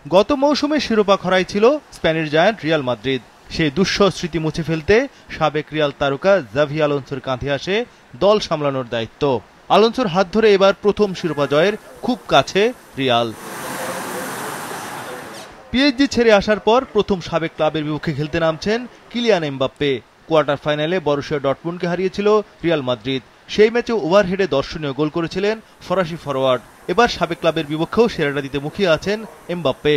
গত মৌসুমে শিরোপা খরাই ছিল স্প্যানিশ জায়ান্ট রিয়াল মাদ্রিদ। সেই দুঃসহ স্মৃতি মুছে ফেলতে সাবেক রিয়াল তারকা জাভি আলোনসোর কাঁধে আসে দল সামলানোর দায়িত্ব। আলোনসোর হাত ধরে এবার প্রথম শিরোপা জয়ের খুব কাছে রিয়াল। পিএসজি ছেড়ে আসার পর প্রথম সাবেক ক্লাবের বিপক্ষে খেলতে নামছেন কিলিয়ান এমবাপ্পে। কোয়ার্টার ফাইনালে বরুসিয়া ডর্টমুন্ডকে হারিয়েছিল রিয়াল মাদ্রিদ। সেই ম্যাচে ওভারহেডে দর্শনীয় গোল করেছিলেন ফরাসি ফরোয়ার্ড। এবার সাবেক ক্লাবের বিপক্ষেও সেরাটা দিতে মুখিয়ে আছেন এমবাপ্পে।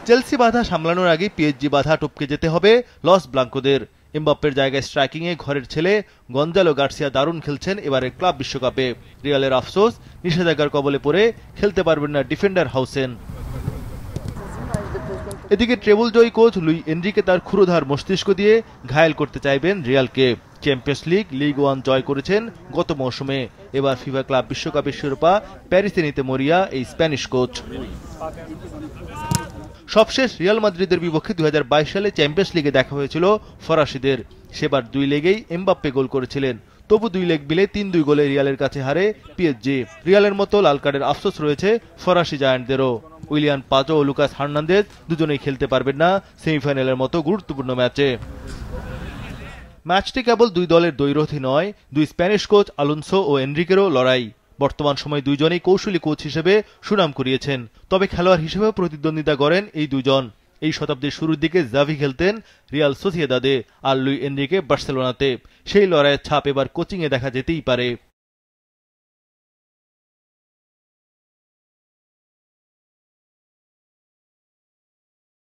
চেলসি বাধা সামলানোর আগে পিএসজি বাধা টপকে যেতে হবে লস ব্লাঙ্কোদের। এমবাপ্পের জায়গায় স্ট্রাইকিংয়ে ঘরের ছেলে গঞ্জালো গার্সিয়া দারুণ খেলছেন এবারের ক্লাব বিশ্বকাপে। রিয়ালের আফসোস, নিষেধাজ্ঞার কবলে পড়ে খেলতে পারবেন না ডিফেন্ডার হাউসেন। এদিকে ট্রেবল জয়ী কোচ লুই এনরিকে তার ক্ষুরোধার মস্তিষ্ক দিয়ে ঘায়েল করতে চাইবেন রিয়ালকে। চ্যাম্পিয়ন্স লিগ, লিগ 1 জয় করেছেন গত মৌসুমে। এবার ফিফা ক্লাব বিশ্বকাপের শিরোপা প্যারিসে নিতে মরিয়া এই স্প্যানিশ কোচ। সবশেষ রিয়াল মাদ্রিদের বিপক্ষে 2022 সালে চ্যাম্পিয়ন্স লিগে দেখা হয়েছিল ফরাসিদের। সেবার 2 লেগেই এমবাপ্পে গোল করেছিলেন। তবু 2 লেগ মিলে 3-2 গোলে রিয়ালের কাছে হারে পিএসজি। রিয়ালের মতো লাল কার্ডের আফসোস রয়েছে ফরাসি জায়ান্টদেরও। উইলিয়ান পাজো ও লুকাস হার্নান্দেজ দুজনেই খেলতে পারবেন না সেমিফাইনালের মতো গুরুত্বপূর্ণ ম্যাচে। ম্যাচটি কেবল 2 দলের দ্বৈরথই নয়, 2 স্প্যানিশ কোচ আলোনসো ও এনরিকেরও লড়াই। বর্তমান সময়ে দুইজনেই কৌশলী কোচ হিসেবে সুনাম কুড়িয়েছেন। তবে খেলোয়াড় হিসেবেও প্রতিদ্বন্দ্বিতা করেন এই দুজন। এই শতাব্দীর শুরুর দিকে জাভি খেলতেন রিয়াল সোসিয়েদাদে আর লুই এনরিকে বার্সেলোনাতে। সেই লড়াইয়ের ছাপ এবার কোচিংয়ে দেখা যেতেই পারে।